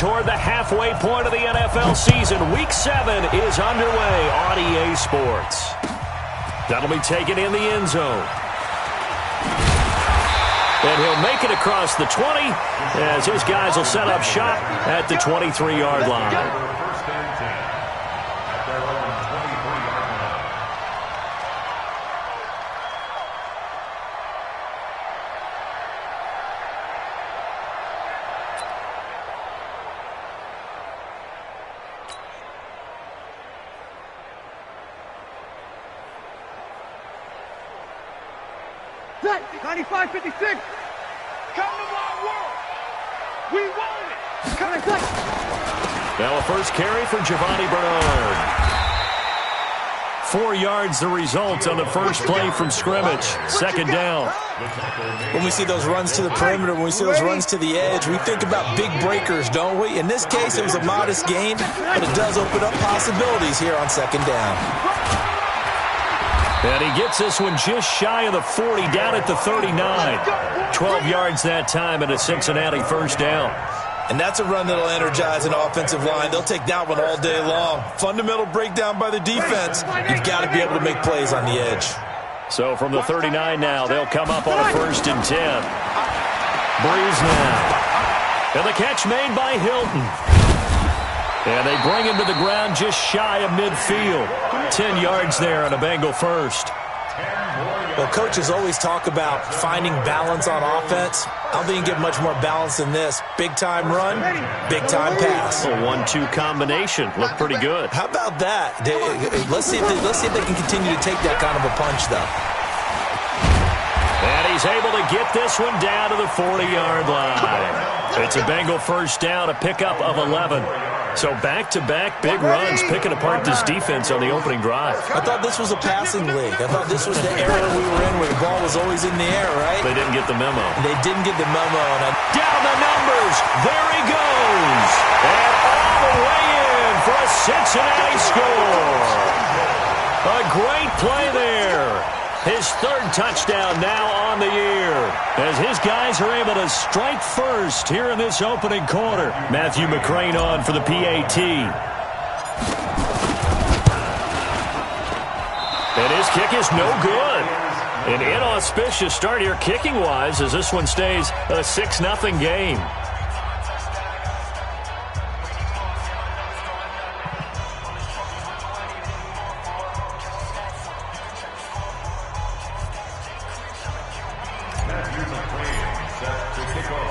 toward the halfway point of the NFL season. Week 7 is underway on EA Sports. That'll be taken in the end zone. And he'll make it across the 20 as his guys will set up shop at the 23-yard line. Set, 95-56. Come to my world. We want it. Come on, now a first carry for Giovanni Bernard. 4 yards the result on the first play from scrimmage. Second down. When we see those runs to the perimeter, when we see those runs to the edge, we think about big breakers, don't we? In this case, it was a modest gain, but it does open up possibilities here on second down. And he gets this one just shy of the 40, down at the 39. 12 yards that time and a Cincinnati first down. And that's a run that'll energize an offensive line. They'll take that one all day long. Fundamental breakdown by the defense. You've got to be able to make plays on the edge. So from the 39 now, they'll come up on a 1st and 10. Breeze now. And the catch made by Hilton. And they bring him to the ground just shy of midfield. 10 yards there on a Bengal first. Well, coaches always talk about finding balance on offense. I don't think you can get much more balance than this. Big-time run, big-time pass. A 1-2 combination. Looked pretty good. How about that? Let's see if they can continue to take that kind of a punch, though. And he's able to get this one down to the 40-yard line. It's a Bengal first down, a pickup of 11. So back-to-back big runs, picking apart this defense on the opening drive. I thought this was a passing league. I thought this was the era we were in where the ball was always in the air, right? They didn't get the memo. They didn't get the memo. Down the numbers. There he goes. And all the way in for a Cincinnati score. A great play there. His 3rd touchdown now on the year as his guys are able to strike first here in this opening quarter. Matthew McCrane on for the PAT. And his kick is no good. An inauspicious start here kicking-wise as this one stays a 6-0 game.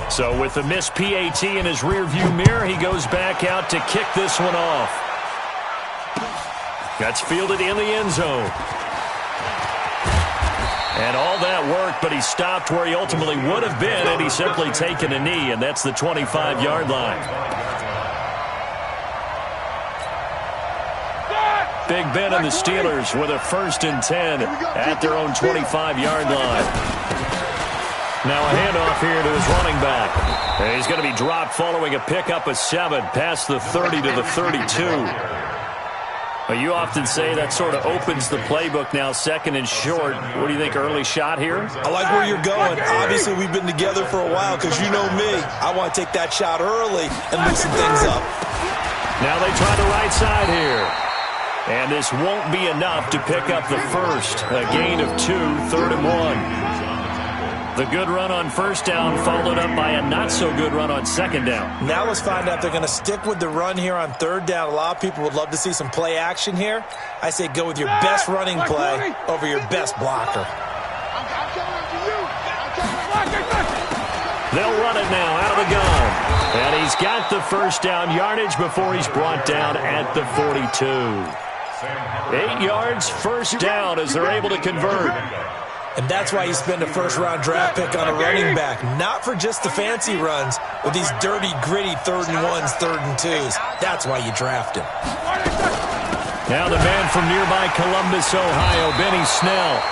So with the missed PAT in his rearview mirror, he goes back out to kick this one off. That's fielded in the end zone. And all that work, but he stopped where he ultimately would have been, and he's simply taken a knee, and that's the 25-yard line. Big Ben and the Steelers with a 1st and 10 at their own 25-yard line. Now a handoff here to his running back. And he's going to be dropped following a pickup of 7 past the 30 to the 32. Well, you often say that sort of opens the playbook now, 2nd and short. What do you think, early shot here? I like where you're going. Obviously, we've been together for a while because you know me. I want to take that shot early and loosen things up. Now they try the right side here. And this won't be enough to pick up the first. A gain of 2, 3rd and 1. The good run on first down followed up by a not-so-good run on second down. Now let's find out if they're going to stick with the run here on 3rd down. A lot of people would love to see some play action here. I say go with your best running play over your best blocker. They'll run it now out of the gun. And he's got the first down yardage before he's brought down at the 42. 8 yards, first down as they're able to convert. And that's why you spend a first-round draft pick on a running back. Not for just the fancy runs, but these dirty, gritty 3rd and 1s, 3rd and 2s. That's why you draft him. Now the man from nearby Columbus, Ohio, Benny Snell.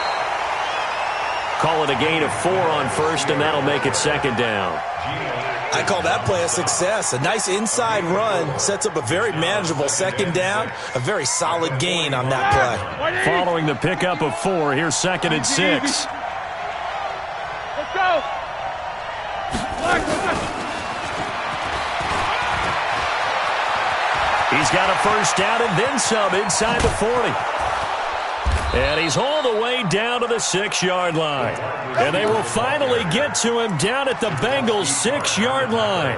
Call it a gain of 4 on first, and that'll make it 2nd down. I call that play a success. A nice inside run sets up a very manageable 2nd down. A very solid gain on that play. Following the pickup of 4, here's 2nd and 6. Let's go. He's got a first down and then some inside the 40. And he's all the way down to the 6-yard line. And they will finally get to him down at the Bengals' 6-yard line.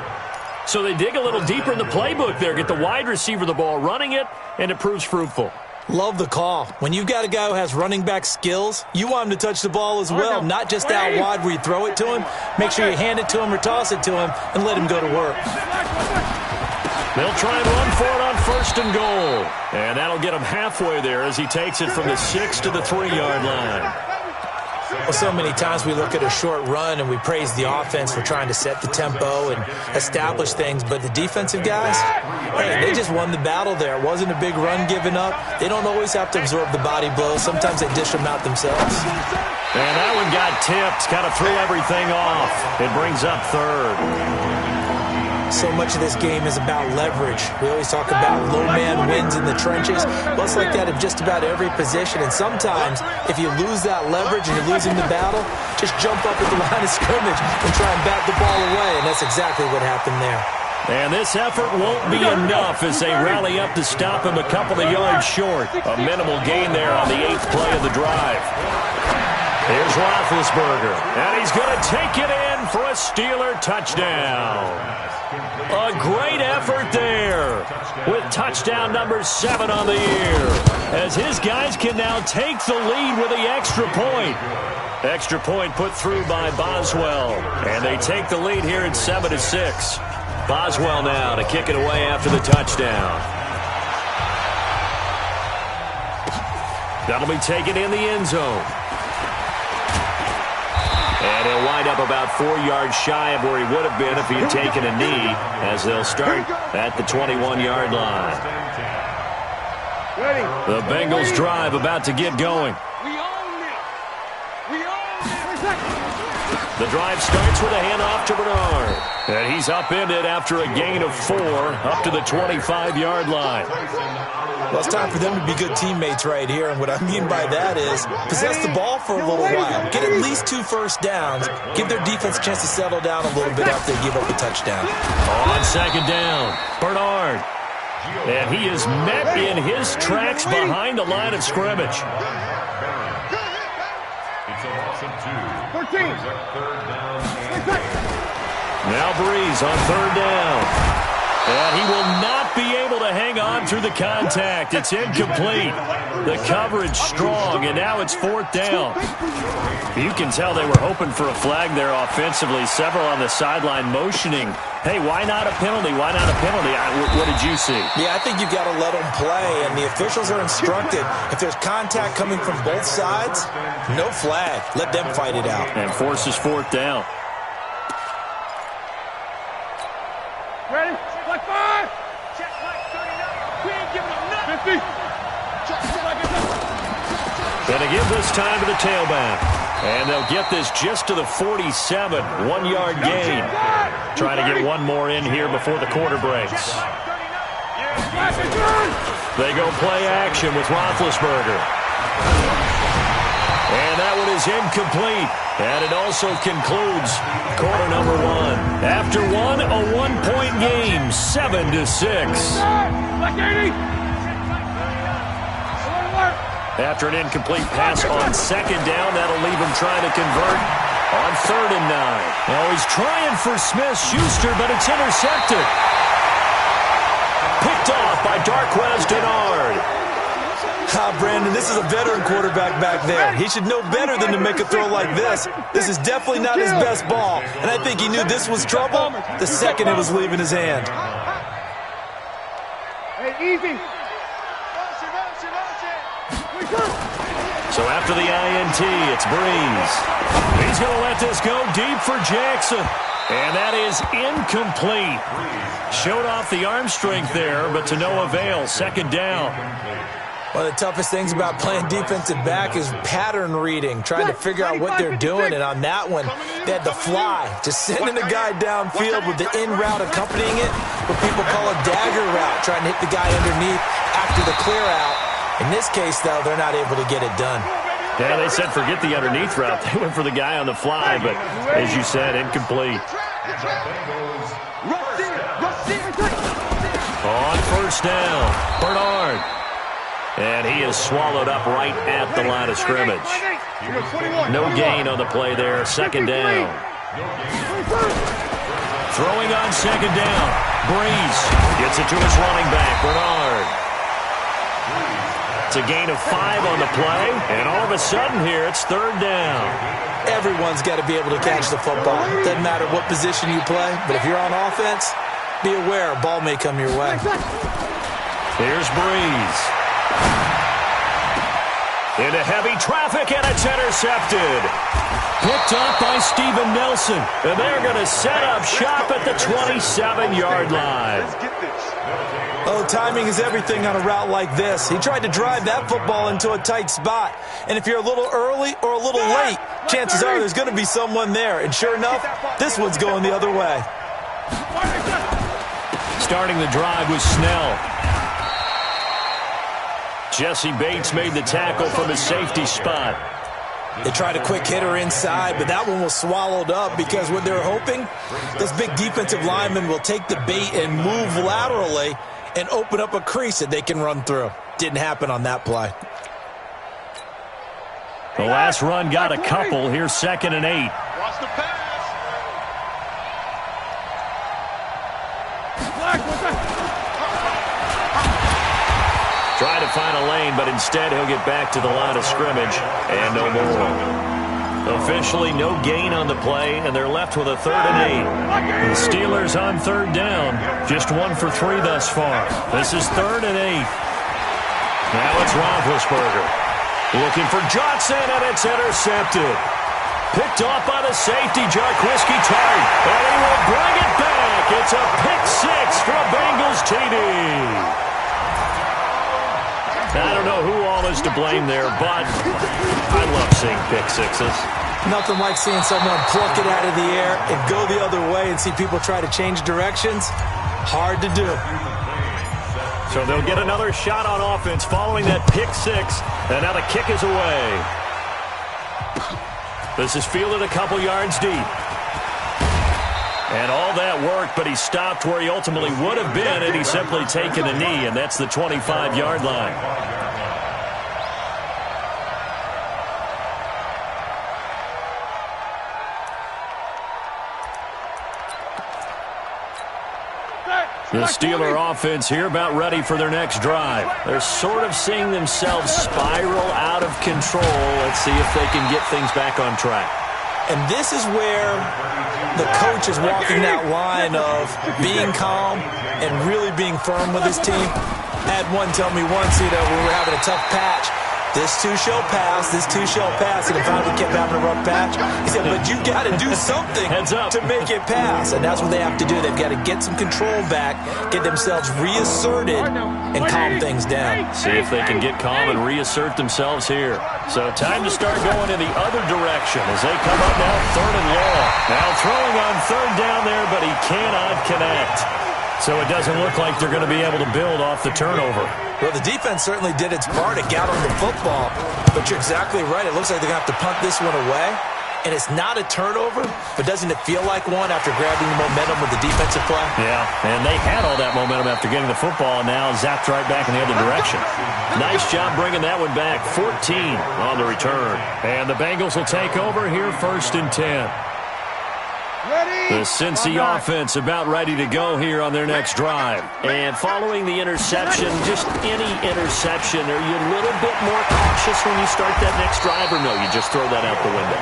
So they dig a little deeper in the playbook there, get the wide receiver the ball, running it, and it proves fruitful. Love the call. When you've got a guy who has running back skills, you want him to touch the ball as well, not just out wide where you throw it to him. Make sure you hand it to him or toss it to him and let him go to work. They'll try and run for it on 1st and goal. And that'll get him halfway there as he takes it from the 6 to the 3-yard line. Well, so many times we look at a short run and we praise the offense for trying to set the tempo and establish things, but the defensive guys, hey, they just won the battle there. It wasn't a big run given up. They don't always have to absorb the body blows. Sometimes they dish them out themselves. And that one got tipped, kind of threw everything off. It brings up 3rd. So much of this game is about leverage. We always talk about low man wins in the trenches. Well, it's like that in just about every position. And sometimes, if you lose that leverage and you're losing the battle, just jump up at the line of scrimmage and try and bat the ball away. And that's exactly what happened there. And this effort won't be enough as they rally up to stop him a couple of yards short. A minimal gain there on the 8th play of the drive. Here's Roethlisberger, and he's going to take it in for a Steeler touchdown. A great effort there with touchdown number 7 on the year as his guys can now take the lead with the extra point. Extra point put through by Boswell, and they take the lead here at 7-6. Boswell now to kick it away after the touchdown. That'll be taken in the end zone. And he'll wind up about 4 yards shy of where he would have been if he had taken a knee, as they'll start at the 21-yard line. The Bengals drive about to get going. The drive starts with a handoff to Bernard. And he's upended after a gain of 4 up to the 25-yard line. Well, it's time for them to be good teammates right here. And what I mean by that is possess the ball for a little while. Get at least 2 first downs. Give their defense a chance to settle down a little bit after they give up a touchdown. On 2nd down, Bernard. And he is met in his tracks behind the line of scrimmage. Now Breeze on 3rd down. And he will not be able to hang on through the contact. It's incomplete. The coverage strong, and now it's 4th down. You can tell they were hoping for a flag there offensively. Several on the sideline motioning. Hey, why not a penalty? Why not a penalty? What did you see? Yeah, I think you've got to let them play, and the officials are instructed. If there's contact coming from both sides, no flag. Let them fight it out. And forces 4th down. Ready? Like 5. Check like 39. We ain't giving them nothing. 50. Gonna give this time to the tailback. And they'll get this just to the 47. 1-yard gain. Trying to get one more in here before the quarter breaks. They go play action with Roethlisberger. And that one is incomplete. And it also concludes quarter number 1. After one, a 1-point game, 7-6. After an incomplete pass on 2nd down, that'll leave him trying to convert on 3rd and 9. Now he's trying for Smith-Schuster, but it's intercepted. Picked off by Darquez Denard. Brandon, this is a veteran quarterback back there. He should know better than to make a throw like this. This is definitely not his best ball, and I think he knew this was trouble the second it was leaving his hand. Hey, easy. So after the INT, it's Breeze. He's going to let this go deep for Jackson. And that is incomplete. Showed off the arm strength there, but to no avail. 2nd down. One of the toughest things about playing defensive back is pattern reading, trying to figure out what they're doing. And on that one, they had to fly, just sending a guy downfield with the in route accompanying it, what people call a dagger route, trying to hit the guy underneath after the clear out. In this case, though, they're not able to get it done. Yeah, they said forget the underneath route. They went for the guy on the fly, but as you said, incomplete. On 1st first down. Bernard. And he is swallowed up right at the line of scrimmage. No gain on the play there. Second down. Throwing on second down. Breeze gets it to his running back, Bernard. It's a gain of 5 on the play, and all of a sudden here, it's third down. Everyone's got to be able to catch the football. Doesn't matter what position you play, but if you're on offense, be aware a ball may come your way. Here's Breeze. Into heavy traffic, and it's intercepted. Picked up by Steven Nelson, and they're going to set up shop at the 27-yard line. Oh, timing is everything on a route like this. He tried to drive that football into a tight spot. And if you're a little early or a little late, chances are there's going to be someone there. And sure enough, this one's going the other way. Starting the drive was Snell. Jesse Bates made the tackle from his safety spot. They tried a quick hitter inside, but that one was swallowed up because what they're hoping, this big defensive lineman will take the bait and move laterally and open up a crease that they can run through. Didn't happen on that play. The last run got a couple. Here's 2nd and 8. Watch the pass. Try to find a lane, but instead he'll get back to the line of scrimmage and no more. Officially no gain on the play, and they're left with a 3rd and 8. The Steelers on 3rd down, just 1 for 3 thus far. This is 3rd and 8. Now it's Roethlisberger. Looking for Johnson, and it's intercepted. Picked off by the safety, Jarquiski Tart, and he will bring it back. It's a pick 6 for a Bengals TD. I don't know who all is to blame there, but I love seeing pick 6s. Nothing like seeing someone pluck it out of the air and go the other way and see people try to change directions. Hard to do. So they'll get another shot on offense following that pick 6, and now the kick is away. This is fielded a couple yards deep. And all that work, but he stopped where he ultimately would have been, and he's simply taken a knee, and that's the 25-yard line. The Steeler offense here about ready for their next drive. They're sort of seeing themselves spiral out of control. Let's see if they can get things back on track. And this is where the coach is walking that line of being calm and really being firm with his team. I had one tell me once, when we were having a tough patch, this too shall pass, this too shall pass, and finally we kept having a rough patch. He said, but you got to do something to make it pass, and that's what they have to do. They've got to get some control back, get themselves reasserted, and calm things down. See if they can get calm and reassert themselves here. So time to start going in the other direction as they come up now 3rd and long. Now throwing on 3rd down there, but he cannot connect. So it doesn't look like they're going to be able to build off the turnover. Well, the defense certainly did its part to get on the football, but you're exactly right. It looks like they're going to have to punt this one away, and it's not a turnover, but doesn't it feel like one after grabbing the momentum with the defensive play? Yeah, and they had all that momentum after getting the football, and now zapped right back in the other direction. Nice job bringing that one back. 14 on the return. And the Bengals will take over here 1st and 10. The Cincy offense about ready to go here on their next drive. And following the interception, just any interception, are you a little bit more cautious when you start that next drive, or no, you just throw that out the window?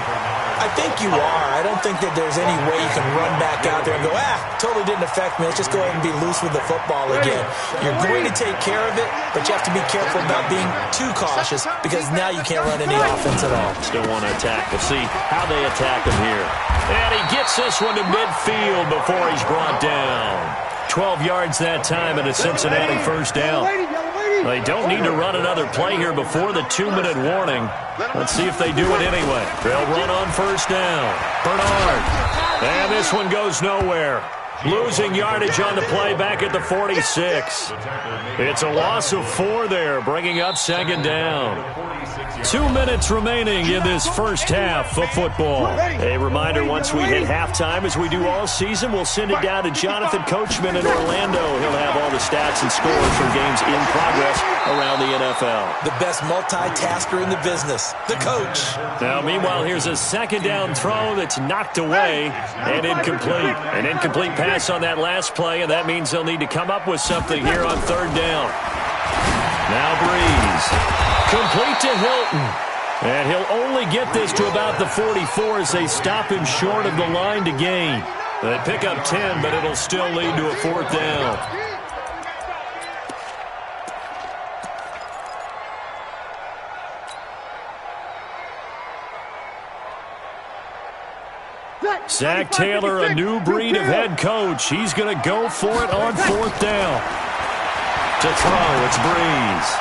I think you are. I don't think that there's any way you can run back out there and go, totally didn't affect me. Let's just go ahead and be loose with the football again. You're going to take care of it, but you have to be careful about being too cautious because now you can't run any offense at all. Still want to attack. We'll see how they attack him here. And he gets this one to midfield before he's brought down. 12 yards that time and a Cincinnati first down. They don't need to run another play here before the 2-minute warning. Let's see if they do it anyway. They'll run on first down. Bernard. And this one goes nowhere. Losing yardage on the play back at the 46. It's a loss of 4 there, bringing up 2nd down. 2 minutes remaining in this first half of football. A reminder, once we hit halftime, as we do all season, we'll send it down to Jonathan Coachman in Orlando. He'll have all the stats and scores from games in progress around the NFL. The best multitasker in the business, the coach. Now, meanwhile, here's a second down throw that's knocked away and incomplete. An incomplete pass on that last play, and that means they'll need to come up with something here on third down. Now Breeze. Complete to Hilton. And he'll only get this to about the 44 as they stop him short of the line to gain. They pick up 10, but it'll still lead to a fourth down. Zach Taylor, a new breed of head coach. He's going to go for it on fourth down. To throw, it's Breeze.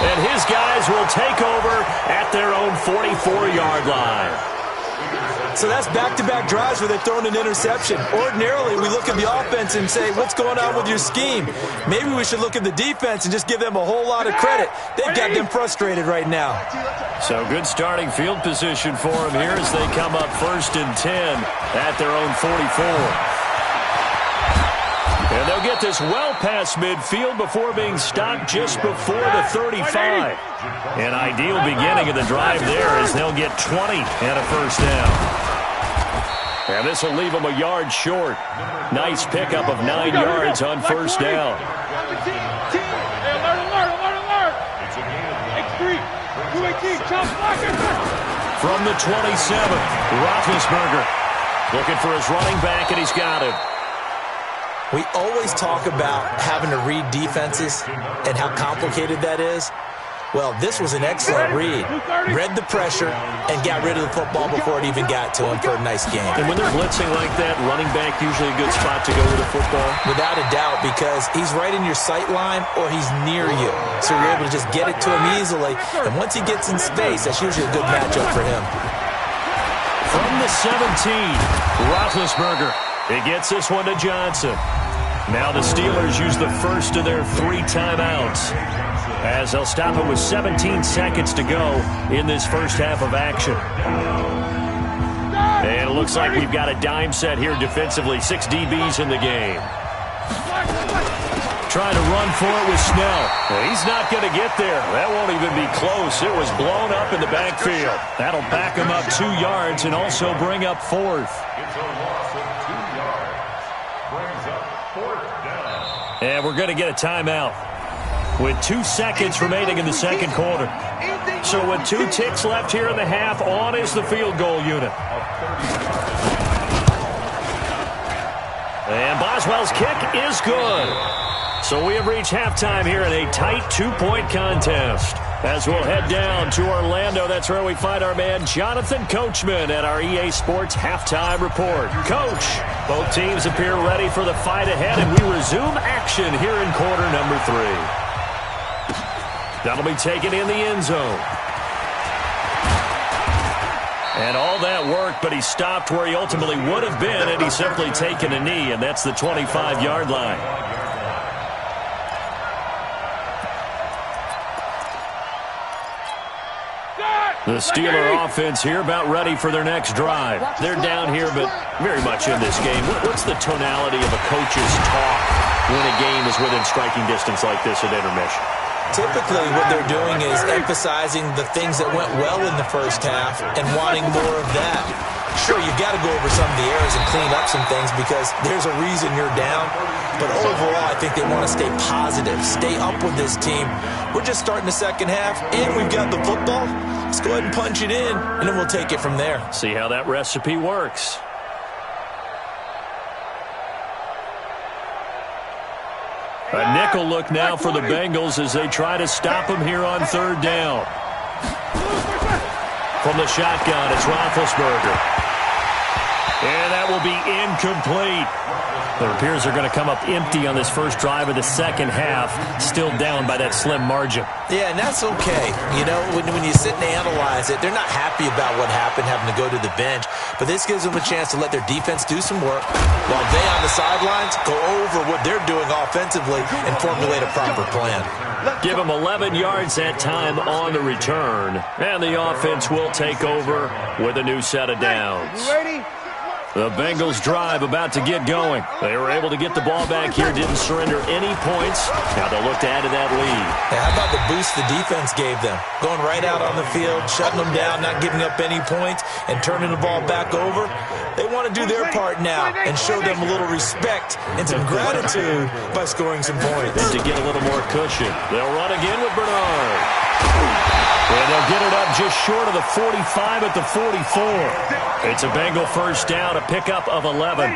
And his guys will take over at their own 44-yard line. So that's back-to-back drives where they've thrown an interception. Ordinarily, we look at the offense and say, what's going on with your scheme? Maybe we should look at the defense and just give them a whole lot of credit. They've got them frustrated right now. So good starting field position for them here as they come up 1st and 10 at their own 44. And they'll get this well past midfield before being stopped just before the 35. An ideal beginning of the drive there as they'll get 20 and a first down. And this will leave them a yard short. Nice pickup of 9 yards on first down. From the 27, Roethlisberger looking for his running back, and he's got him. We always talk about having to read defenses and how complicated that is. Well, this was an excellent read. Read the pressure and got rid of the football before it even got to him for a nice game. And when they're blitzing like that, running back usually a good spot to go with the football? Without a doubt, because he's right in your sight line or he's near you. So you're able to just get it to him easily. And once he gets in space, that's usually a good matchup for him. From the 17, Roethlisberger. He gets this one to Johnson. Now the Steelers use the first of their 3 timeouts as they'll stop it with 17 seconds to go in this first half of action. And it looks like we've got a dime set here defensively. 6 DBs in the game. Trying to run for it with Snell. Well, he's not going to get there. That won't even be close. It was blown up in the backfield. That'll back him up 2 yards and also bring up 4th. And we're going to get a timeout with 2 seconds remaining in the second quarter. So with 2 ticks left here in the half, on is the field goal unit. And Boswell's kick is good. So we have reached halftime here in a tight 2-point contest. As we'll head down to Orlando, that's where we find our man Jonathan Coachman at our EA Sports Halftime Report. Coach, both teams appear ready for the fight ahead, and we resume action here in quarter number 3. That'll be taken in the end zone. And all that work, but he stopped where he ultimately would have been, and he's simply taken a knee, and that's the 25-yard line. The Steeler offense here about ready for their next drive. They're down here, but very much in this game. What's the tonality of a coach's talk when a game is within striking distance like this at intermission? Typically, what they're doing is emphasizing the things that went well in the first half and wanting more of that. Sure, you got to go over some of the errors and clean up some things because there's a reason you're down. But overall, I think they want to stay positive, stay up with this team. We're just starting the second half, and we've got the football. Let's go ahead and punch it in, and then we'll take it from there. See how that recipe works. A nickel look now for the Bengals as they try to stop him here on third down. From the shotgun, it's Roethlisberger. And that will be incomplete. It appears they're going to come up empty on this first drive of the second half, still down by that slim margin. Yeah, and that's okay. You know, when you sit and analyze it, they're not happy about what happened, having to go to the bench. But this gives them a chance to let their defense do some work while they on the sidelines go over what they're doing offensively and formulate a proper plan. Give them 11 yards that time on the return. And the offense will take over with a new set of downs. You ready? The Bengals drive about to get going. They were able to get the ball back here, didn't surrender any points. Now they'll look to add to that lead. Hey, how about the boost the defense gave them? Going right out on the field, shutting them down, not giving up any points, and turning the ball back over. They want to do their part now and show them a little respect and some gratitude by scoring some points. And to get a little more cushion, they'll run again with Bernard. And they'll get it up just short of the 45 at the 44. It's a Bengal first down, a pickup of 11.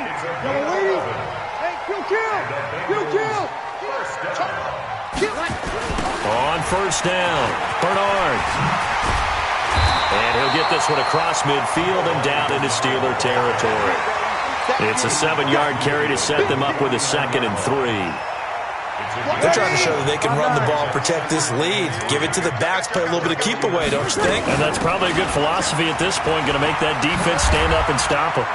On first down, Bernard. And he'll get this one across midfield and down into Steeler territory. It's a 7-yard carry to set them up with a 2nd and 3. They're trying to show that they can run the ball, protect this lead, give it to the backs, play a little bit of keep away, don't you think? And that's probably a good philosophy at this point, going to make that defense stand up and stop him.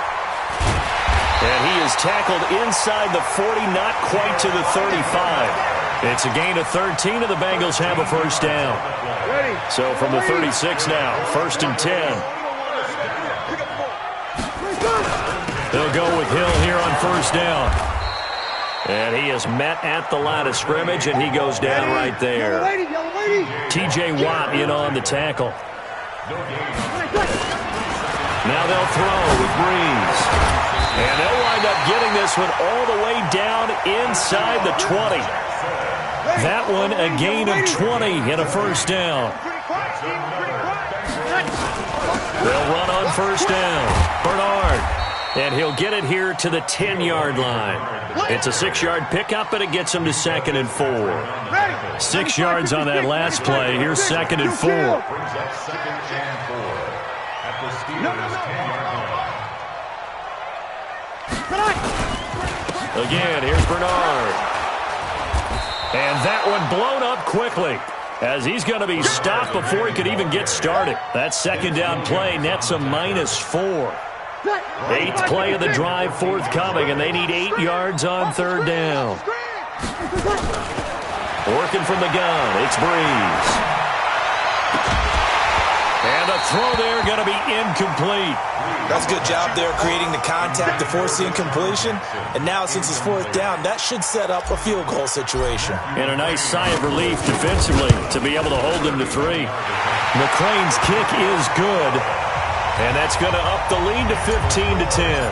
And he is tackled inside the 40, not quite to the 35. It's a gain of 13, and the Bengals have a first down. So from the 36 now, 1st and 10. They'll go with Hill here on first down. And he is met at the line of scrimmage, and he goes down right there. T.J. Watt in on the tackle. Now they'll throw with Breeze. And they'll wind up getting this one all the way down inside the 20. That one a gain of 20 and a first down. They'll run on first down. Bernard. And he'll get it here to the 10-yard line. It's a 6-yard pickup, and it gets him to 2nd and 4. 6 yards on that last play. Here's 2nd and 4. Again, here's Bernard. And that one blown up quickly, as he's going to be stopped before he could even get started. That 2nd down play nets a -4. 8th play of the drive forthcoming, and they need 8 yards on 3rd down. Working from the gun, it's Breeze. And the throw there going to be incomplete. That's a good job there creating the contact to force the incompletion. And now since it's 4th down, that should set up a field goal situation. And a nice sigh of relief defensively to be able to hold them to 3. McClain's kick is good. And that's going to up the lead to 15 to 10.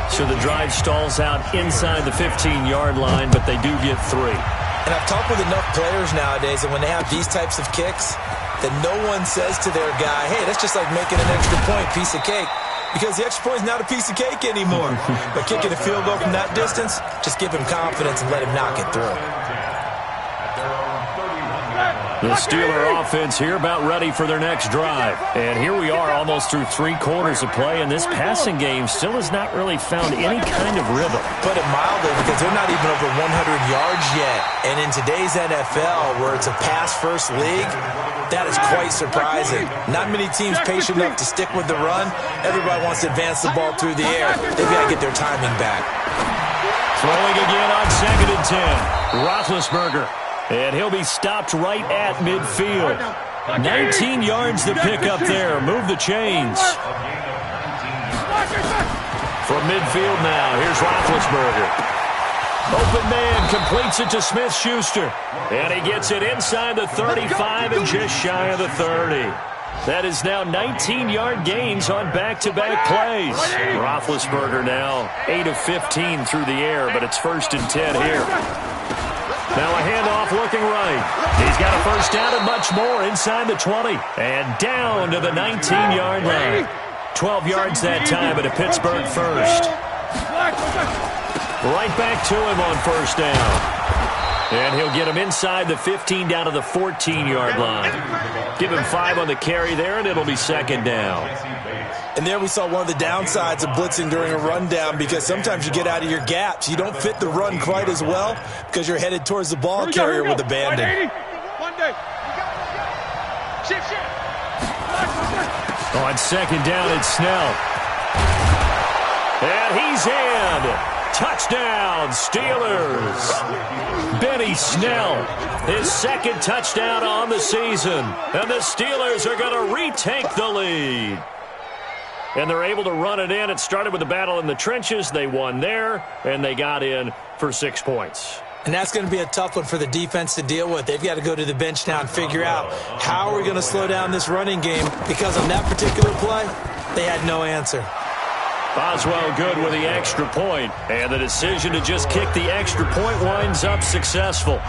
So the drive stalls out inside the 15-yard line, but they do get 3. And I've talked with enough players nowadays that when they have these types of kicks, that no one says to their guy, hey, that's just like making an extra point, piece of cake. Because the extra point is not a piece of cake anymore. But kicking a field goal from that distance, just give him confidence and let him knock it through. The Steeler offense here about ready for their next drive. And here we are almost through 3 quarters of play, and this passing game still has not really found any kind of rhythm. Put it mildly, because they're not even over 100 yards yet. And in today's NFL, where it's a pass-first league, that is quite surprising. Not many teams patient enough to stick with the run. Everybody wants to advance the ball through the air. They've got to get their timing back. Throwing again on 2nd and 10. Roethlisberger. And he'll be stopped right at midfield. 19 yards to pick up there. Move the chains. From midfield now, here's Roethlisberger. Open man completes it to Smith-Schuster. And he gets it inside the 35 and just shy of the 30. That is now 19-yard gains on back-to-back plays. Roethlisberger now 8 of 15 through the air, but it's 1st and 10 here. Now a handoff looking right. He's got a first down and much more inside the 20. And down to the 19-yard line. 12 yards that time at a Pittsburgh first. Right back to him on first down. And he'll get him inside the 15 down to the 14-yard line. Give him 5 on the carry there, and it'll be 2nd down. And there we saw one of the downsides of blitzing during a rundown, because sometimes you get out of your gaps. You don't fit the run quite as well because you're headed towards the ball carrier with abandon. On 2nd down, it's Snell. And he's in. Touchdown, Steelers. Benny Snell, his 2nd touchdown on the season. And the Steelers are going to retake the lead. and they're able to run it in. It started with a battle in the trenches. They won there, and they got in for 6 points. And that's going to be a tough one for the defense to deal with. They've got to go to the bench now and figure out how are we going to slow down this running game, because on that particular play, they had no answer. Boswell good with the extra point, and the decision to just kick the extra point winds up successful.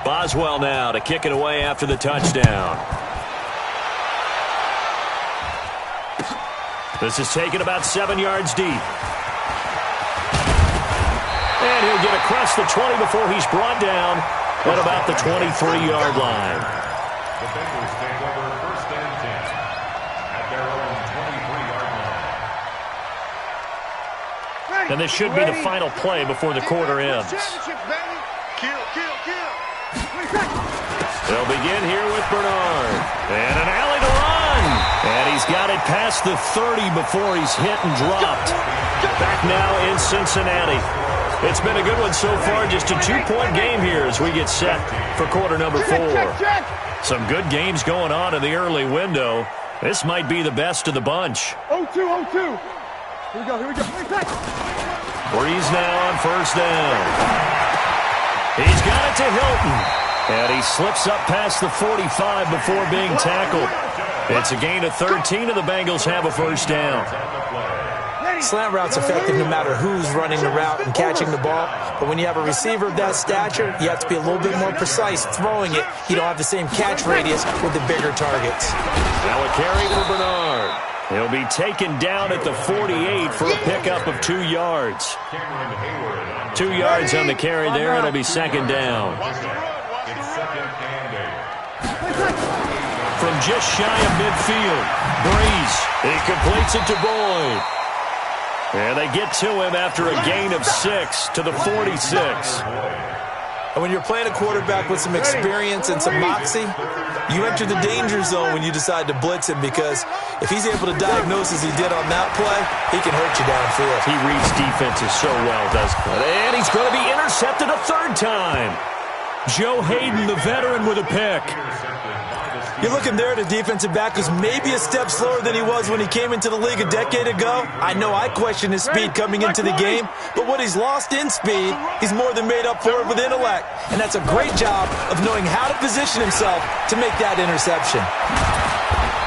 Boswell now to kick it away after the touchdown. This is taken about 7 yards deep. And he'll get across the 20 before he's brought down at about the 23-yard line. The Bengals take over 1st and 10 at their own 23-yard line. And this should be the final play before the quarter ends. They'll begin here with Bernard. And an alley to run. And he's got it past the 30 before he's hit and dropped. Back now in Cincinnati. It's been a good one so far. Just a 2-point game here as we get set for quarter number 4. Some good games going on in the early window. This might be the best of the bunch. 0-2, 0-2. Here we go. Breeze now on 1st down. He's got it to Hilton. And he slips up past the 45 before being tackled. It's a gain of 13, and the Bengals have a 1st down. Slant route's effective no matter who's running the route and catching the ball. But when you have a receiver of that stature, you have to be a little bit more precise throwing it. You don't have the same catch radius with the bigger targets. Now a carry for Bernard. He'll be taken down at the 48 for a pickup of 2 yards. 2 yards on the carry there, and it'll be 2nd down. From just shy of midfield, Breeze. He completes it to Boyd. And they get to him after a gain of 6 to the 46. And when you're playing a quarterback with some experience and some moxie, you enter the danger zone when you decide to blitz him, because if he's able to diagnose as he did on that play, he can hurt you downfield. He reads defenses so well, doesn't he? And he's going to be intercepted a 3rd time. Joe Hayden, the veteran, with a pick. You're looking there at a defensive back who's maybe a step slower than he was when he came into the league a decade ago. I know I questioned his speed coming into the game, but what he's lost in speed, he's more than made up for it with intellect. And that's a great job of knowing how to position himself to make that interception.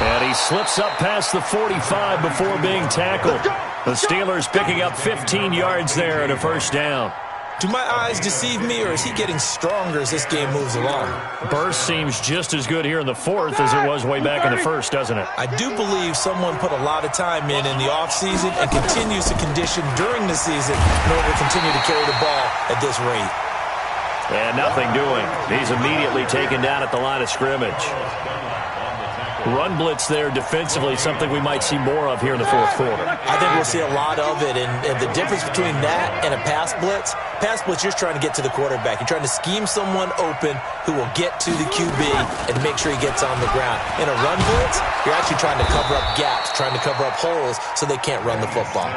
And he slips up past the 45 before being tackled. The Steelers picking up 15 yards there and a 1st down. Do my eyes deceive me, or is he getting stronger as this game moves along? Burst seems just as good here in the 4th as it was way back in the 1st, doesn't it? I do believe someone put a lot of time in the offseason and continues to condition during the season in order to continue to carry the ball at this rate. And nothing doing. He's immediately taken down at the line of scrimmage. Run blitz there defensively, something we might see more of here in the 4th quarter. I think we'll see a lot of it, and the difference between that and a pass blitz, you're just trying to get to the quarterback. You're trying to scheme someone open who will get to the QB and make sure he gets on the ground. In a run blitz, you're actually trying to cover up gaps, trying to cover up holes so they can't run the football.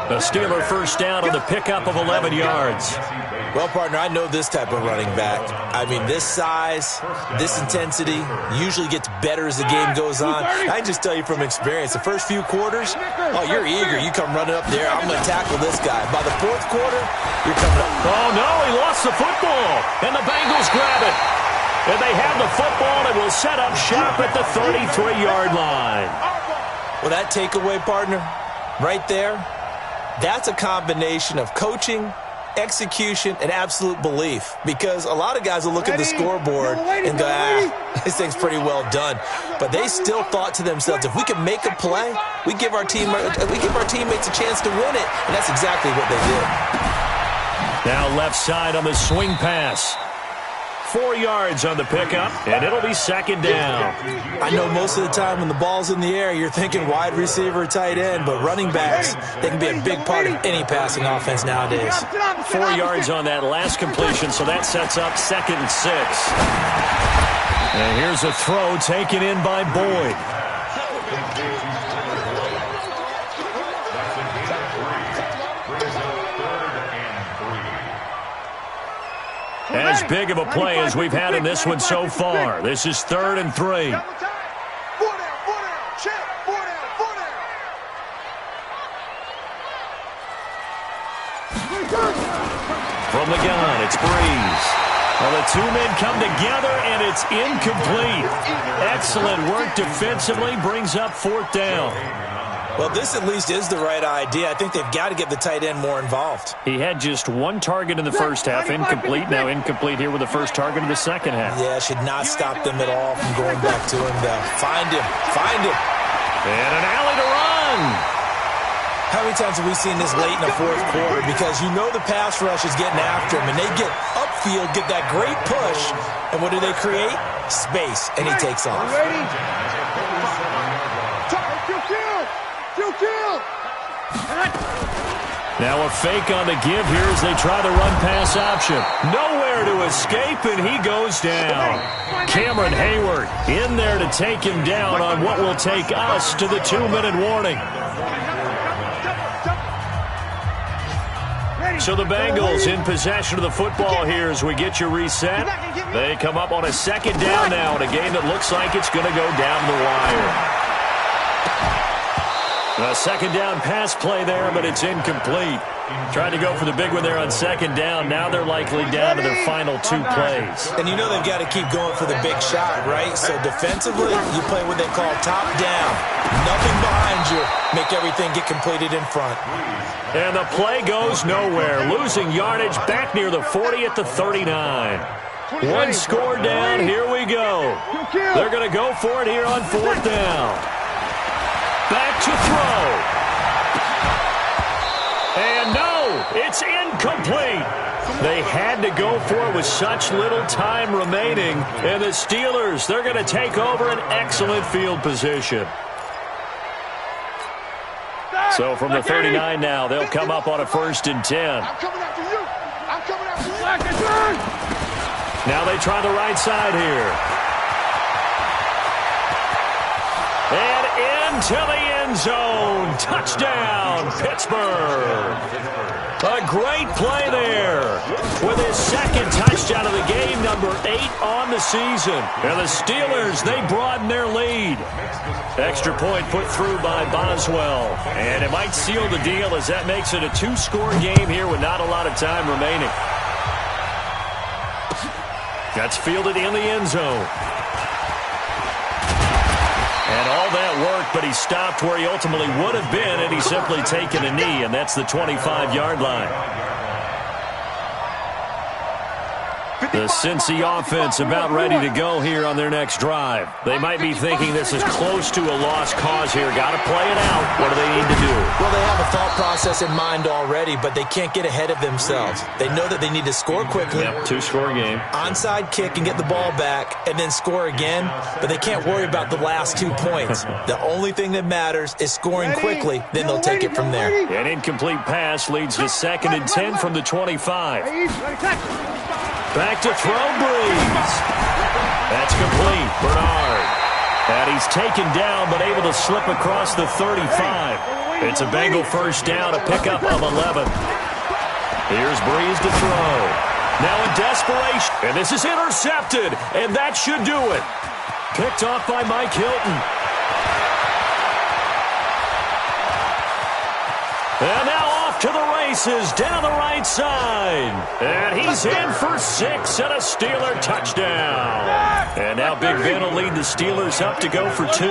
The Steeler 1st down on the pickup of 11 yards. Well, partner, I know this type of running back. I mean, this size, this intensity usually gets better as the game goes on. I can just tell you from experience, the first few quarters, you're eager. You come running up there, I'm going to tackle this guy. By the 4th quarter, you're coming up. Oh, no, he lost the football, and the Bengals grab it. And they have the football and will set up shop at the 33-yard line. Well, that takeaway, partner, right there, that's a combination of coaching, execution, and absolute belief, because a lot of guys will look at the scoreboard and go, this thing's pretty well done. But they still thought to themselves, if we can make a play, we give our teammates a chance to win it, and that's exactly what they did. Now left side on the swing pass. 4 yards on the pickup, and it'll be second down. I know most of the time when the ball's in the air, you're thinking wide receiver, tight end, but running backs, they can be a big part of any passing offense nowadays. 4 yards on that last completion, so that sets up 2nd and 6. And here's a throw taken in by Boyd. As big of a play as we've had in this one so far. This is 3rd and 3. From the gun, it's Breeze. Well, the two men come together, and it's incomplete. Excellent work defensively, brings up 4th down. Well, this at least is the right idea. I think they've got to get the tight end more involved. He had just 1 target in the first half, incomplete. Now incomplete here with the first target in the second half. Yeah, should not stop them at all from going back to him, though. Find him. Find him. And an alley to run. How many times have we seen this late in the fourth quarter? Because you know the pass rush is getting after him, and they get upfield, get that great push, and what do they create? Space, and he takes off. Now a fake on the give here as they try the run-pass option. Nowhere to escape, and he goes down. Cameron Hayward in there to take him down on what will take us to the 2-minute warning. So the Bengals in possession of the football here as we get you reset. They come up on a 2nd down now in a game that looks like it's going to go down the wire. A 2nd down pass play there, but it's incomplete. Tried to go for the big one there on 2nd down. Now they're likely down to their final 2 plays. And you know they've got to keep going for the big shot, right? So defensively, you play what they call top down. Nothing behind you. Make everything get completed in front. And the play goes nowhere. Losing yardage back near the 40 at the 39. 1 score down. Here we go. They're going to go for it here on 4th down. Back to throw. And no, it's incomplete. They had to go for it with such little time remaining. And the Steelers, they're going to take over an excellent field position. So from the 39 now, they'll come up on a 1st and 10. I'm coming after you. I'm coming after you. Now they try the right side here. And into the end zone. Touchdown, Pittsburgh. A great play there with his 2nd touchdown of the game, number 8 on the season. And the Steelers, they broaden their lead. Extra point put through by Boswell. And it might seal the deal as that makes it a 2-score game here with not a lot of time remaining. That's fielded in the end zone. And all that work, but he stopped where he ultimately would have been, and he's simply taken a knee, and that's the 25-yard line. The Cincy offense about ready to go here on their next drive. They might be thinking this is close to a lost cause here. Got to play it out. What do they need to do? Well, they have a thought process in mind already, but they can't get ahead of themselves. They know that they need to score quickly. Yep, 2-score game. Onside kick and get the ball back and then score again, but they can't worry about the last 2 points. The only thing that matters is scoring quickly, then they'll take it from there. An incomplete pass leads to 2nd and 10 from the 25. Back to throw, Breeze. That's complete. Bernard. And he's taken down, but able to slip across the 35. It's a Bengal 1st down, a pickup of 11. Here's Breeze to throw. Now in desperation. And this is intercepted. And that should do it. Picked off by Mike Hilton. And now off to the races down the right side. And he's in for 6 and a Steeler touchdown. And now Big Ben will lead the Steelers up to go for 2.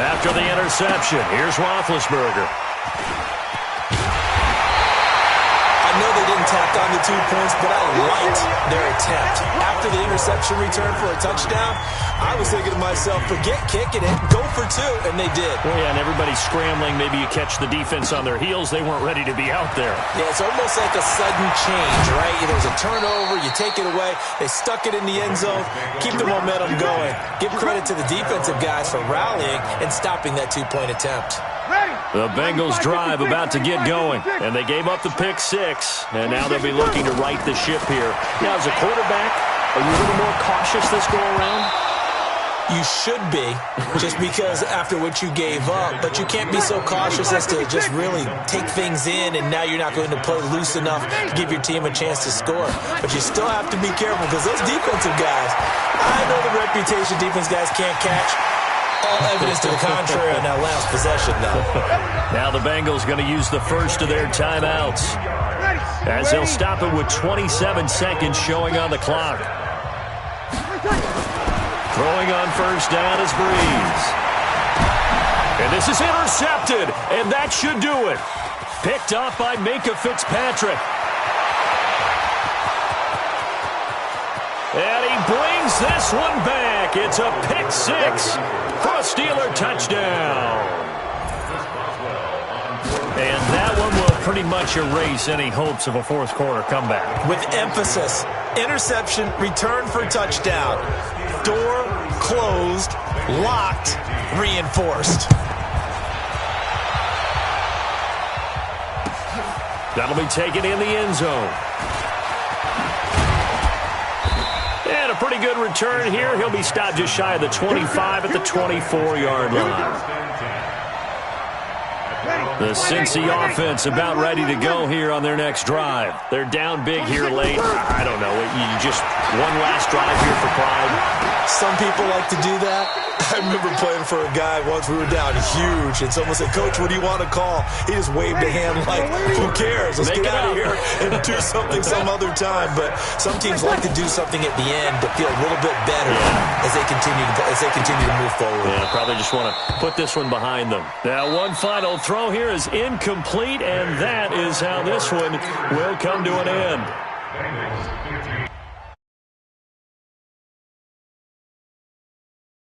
After the interception, here's Roethlisberger. I know they didn't tacked on the 2 points, but I liked their attempt. After the interception return for a touchdown, I was thinking to myself, forget kicking it, go for 2, and they did. Well, yeah, and everybody's scrambling. Maybe you catch the defense on their heels. They weren't ready to be out there. Yeah, it's almost like a sudden change, right? There was a turnover, you take it away, they stuck it in the end zone, keep the momentum going. Give credit to the defensive guys for rallying and stopping that 2-point attempt. The Bengals drive about to get going, and they gave up the pick 6, and now they'll be looking to right the ship here. Now, as a quarterback, are you a little more cautious this go around? You should be, just because after what you gave up, but you can't be so cautious as to just really take things in, and now you're not going to play loose enough to give your team a chance to score. But you still have to be careful, because those defensive guys, I know the reputation defense guys can't catch. All evidence to the contrary on that last possession, though. Now the Bengals going to use the first of their timeouts, as they'll stop it with 27 seconds showing on the clock. Throwing on first down is Breeze. And this is intercepted, and that should do it. Picked off by Minka Fitzpatrick. And he brings this one back. It's a pick 6 for a Steeler touchdown. And that one will pretty much erase any hopes of a fourth quarter comeback. With emphasis, interception, return for touchdown. Door closed, locked, reinforced. That'll be taken in the end zone. And a pretty good return here. He'll be stopped just shy of the 25 at the 24-yard line. The Cincy offense about ready to go here on their next drive. They're down big here late. I don't know. You just one last drive here for pride. Some people like to do that. I remember playing for a guy once. We were down huge, and someone said, "Coach, what do you want to call?" He just waved a hand like, "Who cares? Let's get out of here and do something some other time." But some teams like to do something at the end to feel a little bit better as they continue to move forward. Yeah, probably just want to put this one behind them. Now, one final throw here is incomplete, and that is how this one will come to an end.